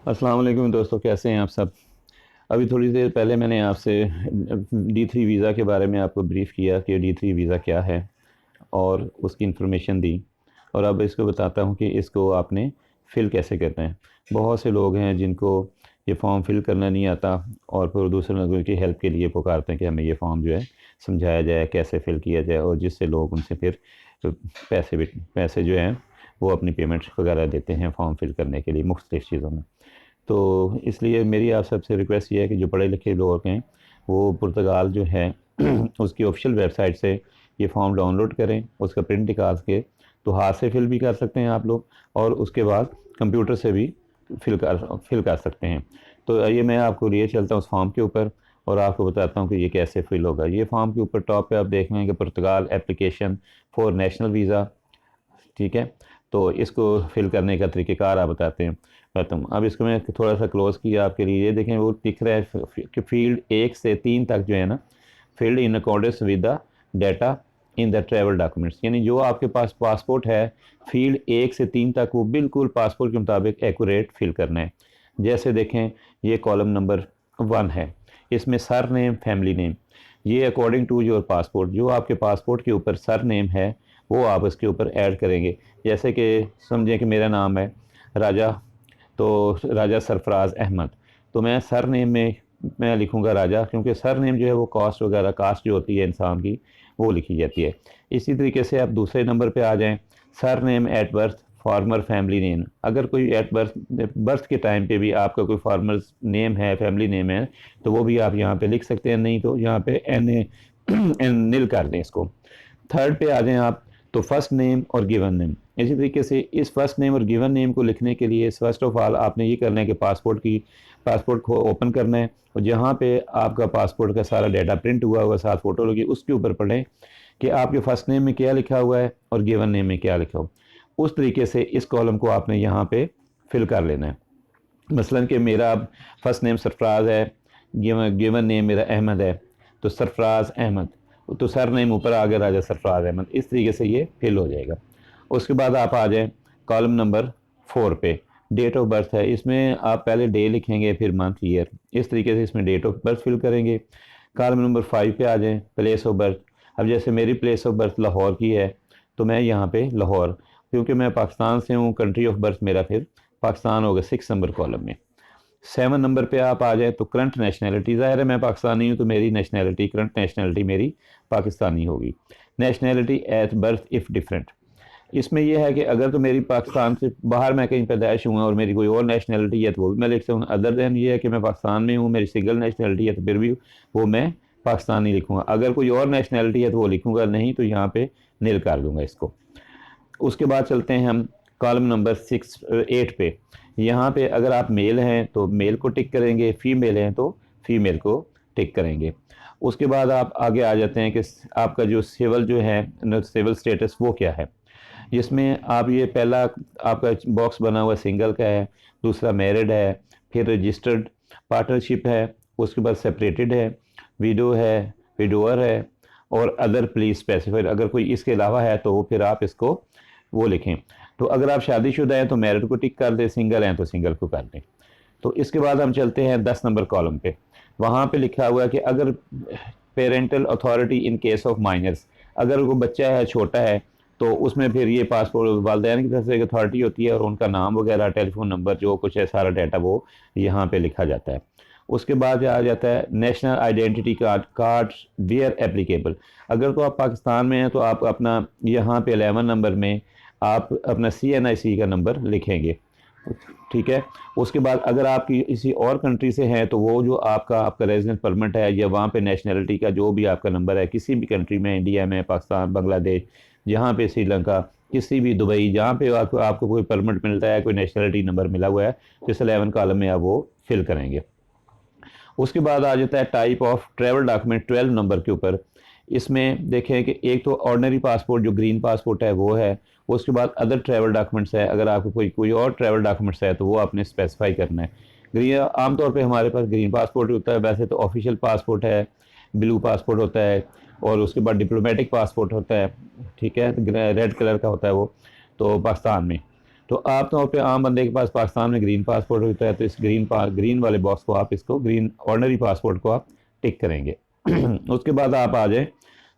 अस्सलाम वालेकुम दोस्तों, कैसे हैं आप सब। अभी थोड़ी देर पहले मैंने आपसे D3 वीज़ा के बारे में आपको ब्रीफ़ किया कि D3 वीज़ा क्या है और उसकी इन्फॉर्मेशन दी। और अब इसको बताता हूँ कि इसको आपने फ़िल कैसे करना है। बहुत से लोग हैं जिनको ये फ़ॉर्म फ़िल करना नहीं आता और फिर दूसरे लोगों की हेल्प के लिए पुकारते हैं कि हमें ये फ़ॉर्म जो है समझाया जाए कैसे फ़िल किया जाए, और जिससे लोग उनसे फिर पैसे जो हैं वो अपनी पेमेंट वगैरह देते हैं फ़ॉर्म फ़िल करने के लिए मुख्तलिफ़ चीज़ों में। तो इसलिए मेरी आप सबसे रिक्वेस्ट ये है कि जो पढ़े लिखे लोग हैं वो पुर्तगाल जो है उसकी ऑफिशियल वेबसाइट से ये फॉर्म डाउनलोड करें, उसका प्रिंट निकाल के तो हाथ से फिल भी कर सकते हैं आप लोग, और उसके बाद कंप्यूटर से भी फिल कर सकते हैं। तो ये मैं आपको लिए चलता हूँ उस फॉर्म के ऊपर और आपको बताता हूँ कि ये कैसे फिल होगा। ये फॉर्म के ऊपर टॉप पे आप देख लेंगे पुर्तगाल एप्लीकेशन फॉर नेशनल वीज़ा, ठीक है। तो इसको फिल करने का तरीक़ेकार आप बताते हैं तुम। अब इसको मैं थोड़ा सा क्लोज़ किया आपके लिए, ये देखें वो दिख रहा है कि फील्ड 1 से 3 तक जो है ना, field in accordance with the data in the travel documents, यानी जो आपके पास पासपोर्ट है फील्ड 1 से 3 तक वो बिल्कुल पासपोर्ट के मुताबिक एक्यूरेट फिल करना है। जैसे देखें ये कॉलम नंबर 1 है, इसमें सर नेम फैमिली नेम, ये अकॉर्डिंग टू योर पासपोर्ट जो आपके पासपोर्ट के ऊपर सर नेम है वो आप इसके ऊपर ऐड करेंगे। जैसे कि समझें कि मेरा नाम है राजा, तो राजा सरफराज अहमद, तो मैं सर नेम में मैं लिखूँगा राजा, क्योंकि सर नेम जो है वो कास्ट वगैरह कास्ट जो होती है इंसान की वो लिखी जाती है। इसी तरीके से आप दूसरे नंबर पे आ जाएं, sir name at birth farmer family name, अगर कोई एट बर्थ बर्थ के टाइम पे भी आपका कोई फार्मर नेम है फैमिली नेम है तो वो भी आप यहाँ पे लिख सकते हैं, नहीं तो यहाँ पे एन ए निल कर दें इसको। थर्ड पे आ जाएं आप, तो फर्स्ट नेम और गिवन नेम। इसी तरीके से इस फर्स्ट नेम और गिवन नेम को लिखने के लिए फर्स्ट ऑफ ऑल आपने ये करना है कि पासपोर्ट को ओपन करना है और जहाँ पे आपका पासपोर्ट का सारा डाटा प्रिंट हुआ हुआ साथ फ़ोटो लगी उसके ऊपर पढ़ें कि आपके फर्स्ट नेम में क्या लिखा हुआ है और गिवन नेम में क्या लिखा हुआ। उस तरीके से इस कॉलम को आपने यहाँ पे फिल कर लेना है। मसलन कि मेरा फर्स्ट नेम सरफराज है, गिवन नेम मेरा अहमद है, तो सरफराज अहमद, तो सर नेम ऊपर आ गया राजा सरफराज अहमद, इस तरीके से ये फिल हो जाएगा। उसके बाद आप आ जाएं कॉलम नंबर 4 पे, डेट ऑफ बर्थ है, इसमें आप पहले डे लिखेंगे फिर मंथ ईयर, इस तरीके से इसमें डेट ऑफ बर्थ फिल करेंगे। कॉलम नंबर 5 पे आ जाएं प्लेस ऑफ बर्थ। अब जैसे मेरी प्लेस ऑफ बर्थ लाहौर की है तो मैं यहाँ पे लाहौर, क्योंकि मैं पाकिस्तान से हूँ, कंट्री ऑफ बर्थ मेरा फिर पाकिस्तान होगा 6 नंबर कॉलम में। 7 नंबर पे आप आ जाए तो करंट नेशनैलिटी, ज़ाहिर है मैं पाकिस्तानी हूँ तो मेरी नेशनैलिटी करंट नेशनैलिटी मेरी पाकिस्तानी होगी। Nationality at birth if different, इसमें यह है कि अगर तो मेरी पाकिस्तान से बाहर मैं कहीं पैदाइश हुआ और मेरी कोई और नेशनैलिटी है तो वो भी मैं लिख सकता हूँ। अदर दैन ये है कि मैं पाकिस्तान में हूँ, मेरी सिंगल नेशनैलिटी है तो फिर भी वो मैं पाकिस्तानी लिखूँगा। अगर कोई और नेशनैलिटी है तो वो लिखूँगा नहीं, तो यहाँ पे नील कर दूँगा इसको। उसके बाद चलते हैं हम कॉलम नंबर 8 पे। यहाँ पे अगर आप मेल हैं तो मेल को टिक करेंगे, फीमेल हैं तो फीमेल को टिक करेंगे। उसके बाद आप आगे आ जाते हैं कि आपका जो सिविल जो है सिविल स्टेटस वो क्या है। जिसमें आप ये पहला आपका बॉक्स बना हुआ सिंगल का है, दूसरा मैरिड है, फिर रजिस्टर्ड पार्टनरशिप है, उसके बाद सेपरेटेड है, विडो है, विडोअर है, और अदर प्लीज स्पेसिफाइड, अगर कोई इसके अलावा है तो फिर आप इसको वो लिखें। तो अगर आप शादीशुदा हैं तो मैरिड को टिक कर दें, सिंगल हैं तो सिंगल को कर दें। तो इसके बाद हम चलते हैं 10 नंबर कॉलम पे। वहाँ पे लिखा हुआ है कि अगर parental authority in case of minors, अगर वो बच्चा है छोटा है तो उसमें फिर ये पासपोर्ट वालदैन की तरफ से एक अथॉरिटी होती है और उनका नाम वगैरह टेलीफोन नंबर जो कुछ है सारा डाटा वो यहाँ पे लिखा जाता है। उसके बाद आ जाता है national identity card where applicable. अगर तो आप पाकिस्तान में हैं तो आप अपना यहाँ पे 11 नंबर में आप अपना CNIC का नंबर लिखेंगे, ठीक है। उसके बाद अगर आप किसी और कंट्री से हैं तो वो जो आपका रेजिडेंट परमिट है या वहाँ पे नेशनैलिटी का जो भी आपका नंबर है किसी भी कंट्री में, इंडिया में, पाकिस्तान, बांग्लादेश, जहाँ पे श्रीलंका, किसी भी दुबई, जहाँ पे आपको कोई परमिट मिलता है, कोई नेशनैलिटी नंबर मिला हुआ है तो इस 11 कॉलम में आप वो फिल करेंगे। उसके बाद आ जाता है type of travel document 12 number के ऊपर। इसमें देखें कि एक तो ऑर्डनरी पासपोर्ट जो ग्रीन पासपोर्ट है वो है, उसके बाद अदर ट्रैवल डॉक्यूमेंट्स है, अगर आपको कोई कोई और ट्रैवल डॉक्यूमेंट्स है तो वो आपने स्पेसिफाई करना है। ग्रीन आमतौर पे हमारे पास ग्रीन पासपोर्ट होता है, वैसे तो ऑफिशियल पासपोर्ट है, ब्लू पासपोर्ट होता है, और उसके बाद डिप्लोमेटिक पासपोर्ट होता है, ठीक है, रेड कलर का होता है वो तो पाकिस्तान में। तो आप तौर पे आम बंदे के पास पाकिस्तान में ग्रीन पासपोर्ट होता है, तो इस ग्रीन वाले बॉक्स को आप इसको ग्रीन ऑर्डनरी पासपोर्ट को आप टिक करेंगे। उसके बाद आप आ जाए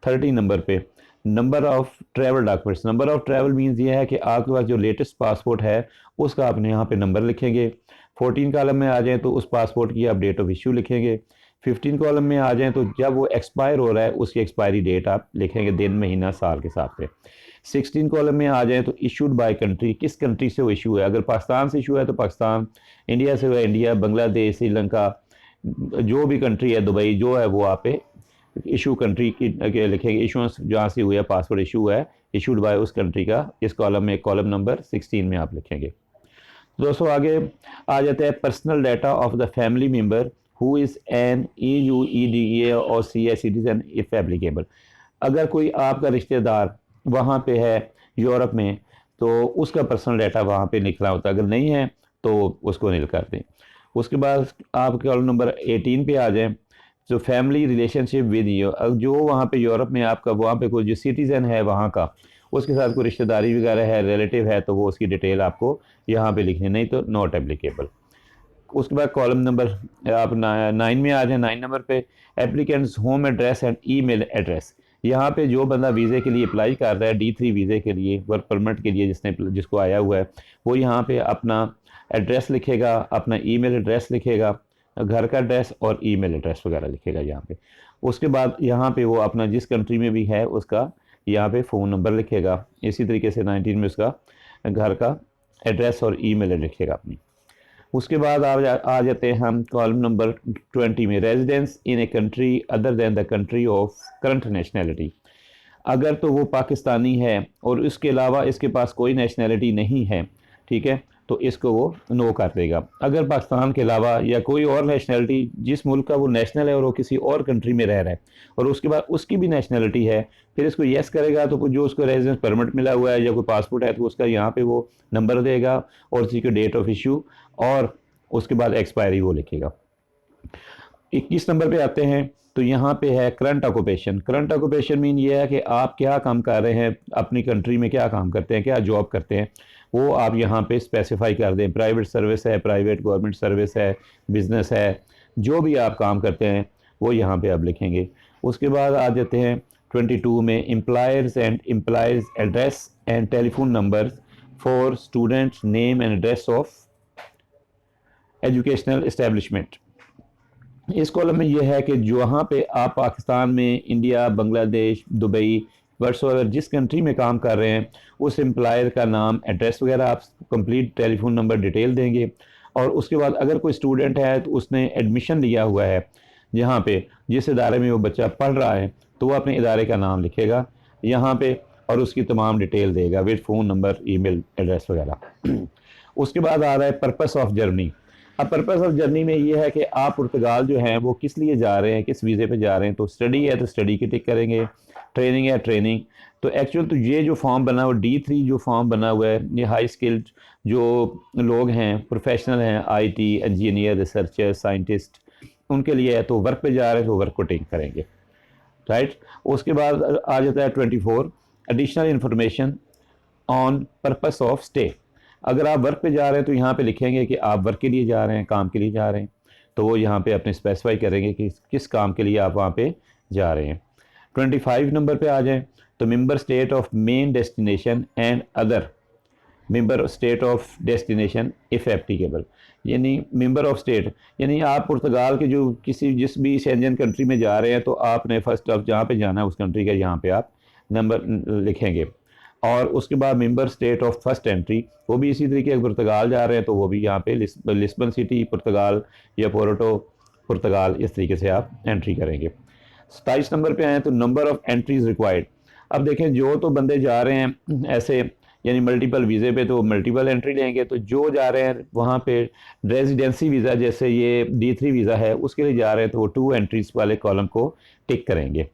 30 नंबर पे, number of travel documents. Number of travel means ये है कि आपके पास जो लेटेस्ट पासपोर्ट है उसका आपने यहाँ पे नंबर लिखेंगे। 14 कॉलम में आ जाएँ तो उस पासपोर्ट की आप डेट ऑफ इशू लिखेंगे। 15 कॉलम में आ जाएँ तो जब वो एक्सपायर हो रहा है उसकी एक्सपायरी डेट आप लिखेंगे, दिन महीना साल के हिसाब से। 16 कॉलम में आ जाएँ तो इशूड बाय कंट्री, किस कंट्री से वो इशू है। अगर पाकिस्तान से इशू है तो पाकिस्तान, इंडिया से हुआ इंडिया, बांग्लादेश, श्रीलंका, जो भी कंट्री है, दुबई, जो है वो आप पे इशू कंट्री की लिखेंगे, इशूंस जहाँ से हुआ पासपोर्ट इशू है, इशूड बाय उस कंट्री का, इस कॉलम में कॉलम नंबर 16 में आप लिखेंगे। दोस्तों आगे आ जाता है personal data of the family member who is an EU, EDA और CA सिटीजन इफ़ एप्लीकेबल। अगर कोई आपका रिश्तेदार वहाँ पे है यूरोप में तो उसका पर्सनल डाटा वहाँ पे लिखना होता है, अगर नहीं है तो उसको नील कर दें। उसके बाद आप कॉलम नंबर 18 पे आ जाएं, जो फैमिली रिलेशनशिप विद यू, जो वहाँ पे यूरोप में आपका वहाँ पे कोई जो सिटीज़न है वहाँ का, उसके साथ कोई रिश्तेदारी वगैरह है, रिलेटिव है, तो वो उसकी डिटेल आपको यहाँ पे लिखनी, नहीं तो नॉट एप्लीकेबल। उसके बाद कॉलम नंबर आप 9 में आ जाए। 9 नंबर पे applicants home address and email address. यहाँ पे जो बंदा वीज़े के लिए अप्लाई कर रहा है, D3 वीज़े के लिए, वर्क परमिट के लिए, जिसको आया हुआ है, वो यहाँ पे अपना एड्रेस लिखेगा, अपना ईमेल एड्रेस लिखेगा, घर का एड्रेस और ईमेल एड्रेस वगैरह लिखेगा यहाँ पे। उसके बाद यहाँ पे वो अपना जिस कंट्री में भी है उसका यहाँ पे फ़ोन नंबर लिखेगा। इसी तरीके से 19 में उसका घर का एड्रेस और ईमेल लिखेगा अपनी। उसके बाद आ जाते हैं हम कॉलम नंबर 20 में, residence in a country other than the country of current nationality. अगर तो वो पाकिस्तानी है और उसके अलावा इसके पास कोई नेशनैलिटी नहीं है, ठीक है, तो इसको वो नो कर देगा। अगर पाकिस्तान के अलावा या कोई और नेशनैलिटी, जिस मुल्क का वो नेशनल है और वो किसी और कंट्री में रह रहा है और उसके बाद उसकी भी नेशनैलिटी है, फिर इसको येस करेगा तो जो उसको रेजिडेंस परमिट मिला हुआ है या कोई पासपोर्ट है तो उसका यहाँ पे वो नंबर देगा और उसी के डेट ऑफ इशू और उसके बाद एक्सपायरी वो लिखेगा। 21 नंबर पे आते हैं तो यहाँ पे है current occupation. Current occupation mean ये है कि आप क्या काम कर रहे हैं, अपनी कंट्री में क्या काम करते हैं, क्या जॉब करते हैं, वो आप यहाँ पे स्पेसिफाई कर दें। प्राइवेट सर्विस है, प्राइवेट गवर्नमेंट सर्विस है, बिजनेस है, जो भी आप काम करते हैं वो यहाँ पे आप लिखेंगे। उसके बाद आ जाते हैं 22 में, employers and employees address and telephone number for students, name and address of educational establishment. इस कॉलम में यह है कि जहाँ पे आप पाकिस्तान में, इंडिया, बांग्लादेश, दुबई, व्हाट्सएवर जिस कंट्री में काम कर रहे हैं उस एम्प्लॉयर का नाम, एड्रेस वगैरह आप कंप्लीट टेलीफोन नंबर डिटेल देंगे। और उसके बाद अगर कोई स्टूडेंट है तो उसने एडमिशन लिया हुआ है जहाँ पे, जिस इदारे में वो बच्चा पढ़ रहा है, तो वो अपने इदारे का नाम लिखेगा यहाँ पे और उसकी तमाम डिटेल देगा with phone number, email address वगैरह। उसके बाद आ रहा है पर्पस ऑफ जर्नी। अब पर्पस ऑफ जर्नी में ये है कि आप पुर्तगाल जो हैं वो किस लिए जा रहे हैं, किस वीज़े पे जा रहे हैं। तो स्टडी है तो स्टडी की टिक करेंगे, ट्रेनिंग है ट्रेनिंग। तो एक्चुअल तो ये जो फॉर्म बना हुआ D3 जो फॉर्म बना हुआ है, ये हाई स्किल्ड जो लोग हैं, प्रोफेशनल हैं, IT इंजीनियर, रिसर्चर, साइंटिस्ट, उनके लिए है। तो वर्क पे जा रहे हैं तो वर्क को टिक करेंगे, राइट। उसके बाद आ जाता है 24, additional information on purpose of stay. अगर आप वर्क पे जा रहे हैं तो यहाँ पे लिखेंगे कि आप वर्क के लिए जा रहे हैं, काम के लिए जा रहे हैं, तो वो यहाँ पे अपने स्पेसिफाई करेंगे कि किस काम के लिए आप वहाँ पे जा रहे हैं। 25 नंबर पे आ जाएं तो member state of main destination and other member state of destination if applicable. यानी मेंबर ऑफ स्टेट, यानी आप पुर्तगाल के जो जिस भी शेंजन कंट्री में जा रहे हैं तो आपने फर्स्ट ऑफ जहाँ पे जाना है उस कंट्री का यहाँ पे आप नंबर लिखेंगे। और उसके बाद member state of first entry, वो भी इसी तरीके से पुर्तगाल जा रहे हैं तो वो भी यहाँ पे लिस्बन सिटी पुर्तगाल या पोर्टो पुर्तगाल, इस तरीके से आप एंट्री करेंगे। 27 नंबर पे आए तो नंबर ऑफ़ एंट्रीज़ रिक्वायर्ड। अब देखें जो तो बंदे जा रहे हैं ऐसे यानी मल्टीपल वीज़े पे तो मल्टीपल एंट्री लेंगे, तो जो जा रहे हैं वहाँ पे रेजिडेंसी वीज़ा जैसे ये D3 वीज़ा है उसके लिए जा रहे हैं तो वो 2 एंट्रीज़ वाले कॉलम को टिक करेंगे।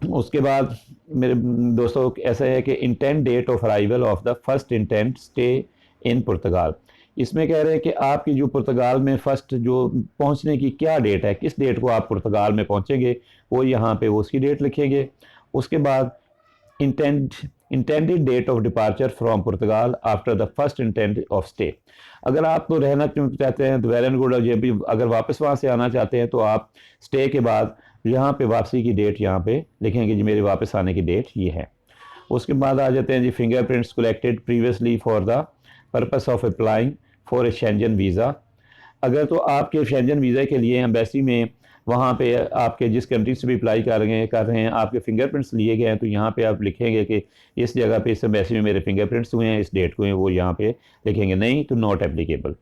उसके बाद मेरे दोस्तों ऐसा है कि intent date of arrival of the first intent stay in Portugal. इसमें कह रहे हैं कि आपकी जो पुर्तगाल में फ़र्स्ट जो पहुंचने की क्या डेट है, किस डेट को आप पुर्तगाल में पहुंचेंगे, वो यहाँ पे वो उसकी डेट लिखेंगे। उसके बाद intent intended date of departure from Portugal after the first intent of stay. अगर आप तो रहना चाहते हैं तो वेल एंड गुड, और ये भी अगर वापस वहाँ से आना चाहते हैं तो आप स्टे के बाद यहाँ पे वापसी की डेट यहाँ पे लिखेंगे जी मेरे वापस आने की डेट ये है। उसके बाद आ जाते हैं जी fingerprints collected previously for the purpose of applying for a Schengen visa. अगर तो आपके शेंजन वीज़ा के लिए एम्बेसी में वहाँ पे आपके जिस कंट्री से भी अप्लाई कर रहे हैं आपके फिंगरप्रिंट्स लिए गए हैं, तो यहाँ पे आप लिखेंगे कि इस जगह पे इस एम्बेसी में मेरे फिंगरप्रिंट्स हुए हैं, इस डेट को हैं, वो यहाँ पे लिखेंगे, नहीं तो नॉट एप्लीकेबल।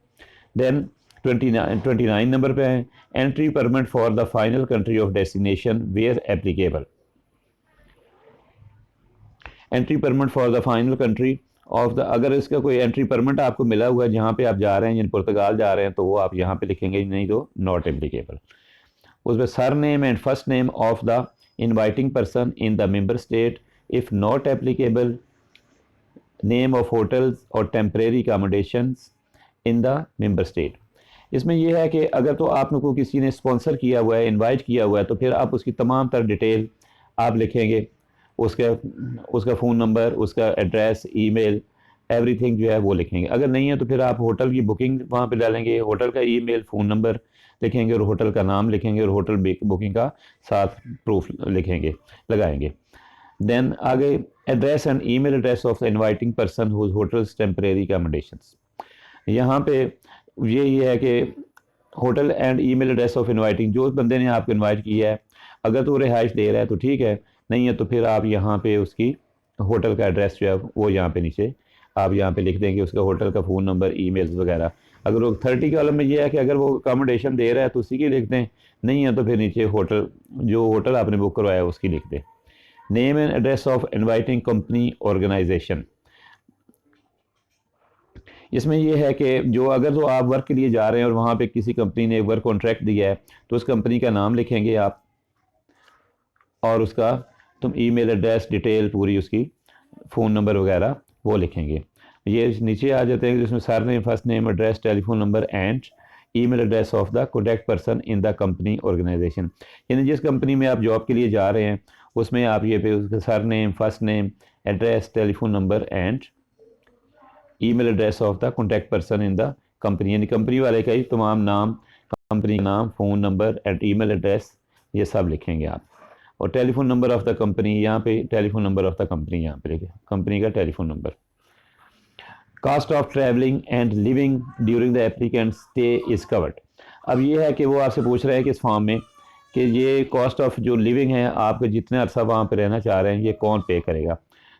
देन 29 नंबर पे है entry permit for the final country of destination where applicable. Entry permit for the final country of the, अगर इसका कोई एंट्री परमिट आपको मिला हुआ है जहाँ पे आप जा रहे हैं, यानी पुर्तगाल जा रहे हैं, तो वो आप यहाँ पे लिखेंगे, नहीं तो नॉट एप्लीकेबल। उसमें surname and first name of the inviting person in the member state if not applicable, name of hotels और temporary accommodations in the member state. इसमें यह है कि अगर तो आपने को किसी ने स्पॉन्सर किया हुआ है, इनवाइट किया हुआ है, तो फिर आप उसकी तमाम तर डिटेल आप लिखेंगे, उसका फ़ोन नंबर, उसका एड्रेस, ईमेल, एवरीथिंग जो है वो लिखेंगे। अगर नहीं है तो फिर आप होटल की बुकिंग वहाँ पे डालेंगे, होटल का ईमेल, फ़ोन नंबर लिखेंगे और होटल का नाम लिखेंगे और होटल बुकिंग का साथ प्रूफ लिखेंगे, लगाएंगे। देन आगे address and email address of the inviting person whose hotels temporary accommodations. यहाँ पे ये है कि hotel and email address of inviting, जो बंदे ने आपको इनवाइट किया है अगर तो रिहाइश दे रहा है तो ठीक है, नहीं है तो फिर आप यहाँ पे उसकी होटल का एड्रेस जो है वो यहाँ पे नीचे आप यहाँ पे लिख देंगे, उसका होटल का फ़ोन नंबर, ईमेल्स वगैरह। अगर वो 30 कॉलम में ये है कि अगर वो अकोमोडेशन दे रहा है तो उसी की लिख दें, नहीं है तो फिर नीचे होटल, जो होटल आपने बुक करवाया उसकी लिख दें। Name and address of inviting company organisation. इसमें यह है कि जो अगर तो आप वर्क के लिए जा रहे हैं और वहाँ पे किसी कंपनी ने वर्क कॉन्ट्रैक्ट दिया है तो उस कंपनी का नाम लिखेंगे आप और उसका तुम ईमेल एड्रेस डिटेल पूरी उसकी फ़ोन नंबर वगैरह वो लिखेंगे। ये नीचे आ जाते हैं जिसमें surname, first name, address, telephone number and email address of the contact person in the company organisation. यानी जिस कंपनी में आप जॉब के लिए जा रहे हैं उसमें आप ये पे उसका surname, first name, address, telephone number and email address of the contact person in the company, यानी कंपनी वाले का ही तमाम नाम, कंपनी का नाम, phone number and email address ये सब लिखेंगे आप। और telephone number of the company, यहाँ पे telephone number of the company यहाँ पे लिखे, कंपनी का telephone number. Cost of travelling and living during the applicant stay is covered. अब ये है कि वो आपसे पूछ रहे हैं कि इस फॉर्म में कि ये कॉस्ट ऑफ जो लिविंग है आपके जितने अरसा वहाँ पे रहना चाह रहे हैं ये कौन पे करेगा।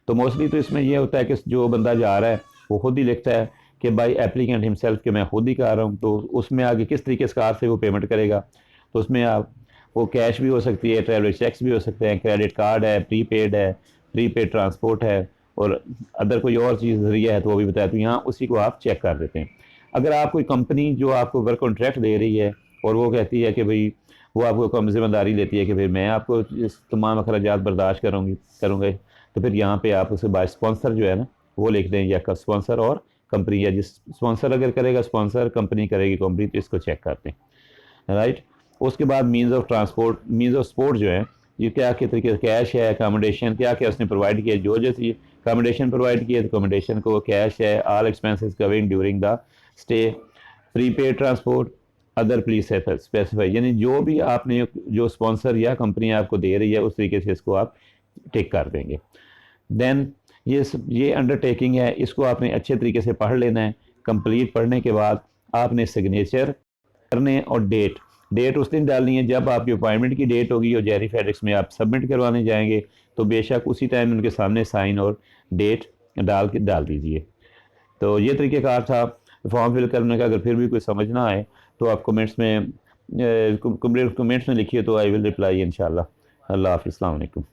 तो मोस्टली तो इसमें ये होता है कि जो बंदा जा रहा है वो खुद ही लिखता है कि बाई एप्लीकेंट हिमसेल्फ कि मैं खुद ही कर रहा हूँ, तो उसमें आगे किस तरीके से कार से वो पेमेंट करेगा। तो उसमें आप वो कैश भी हो सकती है, ट्रैवलर चेक्स भी हो सकते हैं, क्रेडिट कार्ड है, प्रीपेड ट्रांसपोर्ट है और अदर कोई और चीज़ जरिया है तो वो भी बताया, तो यहाँ उसी को आप चेक कर देते हैं। अगर आप कोई कंपनी जो आपको वर्क कॉन्ट्रैक्ट दे रही है और वो कहती है कि भाई वो आपको कम जिम्मेदारी लेती है कि भाई मैं आपको इस तमाम अखराजात बर्दाश्त करूँगा, तो फिर यहाँ पे आप उसे बाय स्पॉन्सर जो है ना वो लिख दें, या स्पॉन्सर और कंपनी, या जिस स्पॉन्सर अगर करेगा स्पॉन्सर, कंपनी करेगी कंपनी, तो इसको चेक करते हैं, राइट। उसके बाद means of transport, means of support जो है ये क्या के तरीके से, कैश है, अकोमोडेशन क्या क्या उसने प्रोवाइड किया, जो जैसे अकोमोडेशन प्रोवाइड किया तो अकोमोडेशन को कैश है, all expenses covering during the stay, prepaid transport, other please specify, यानी जो भी आपने जो स्पॉन्सर या कंपनी आपको दे रही है उस तरीके से इसको आप टिक कर देंगे। देन ये अंडरटेकिंग है, इसको आपने अच्छे तरीके से पढ़ लेना है। कंप्लीट पढ़ने के बाद आपने सिग्नेचर करने और डेट उस दिन डालनी है जब आपकी अपॉइंटमेंट की डेट होगी और जेरी फेडेक्स में आप सबमिट करवाने जाएंगे तो बेशक उसी टाइम उनके सामने साइन और डेट डाल दीजिए। तो ये तरीक़ेकार था फॉर्म फिल करने का। अगर फिर भी कोई समझ ना आए तो आप कमेंट्स में लिखिए तो आई विल रिप्लाई इंशाल्लाह। अल्लाह हाफ़िज़, अस्सलाम वालेकुम।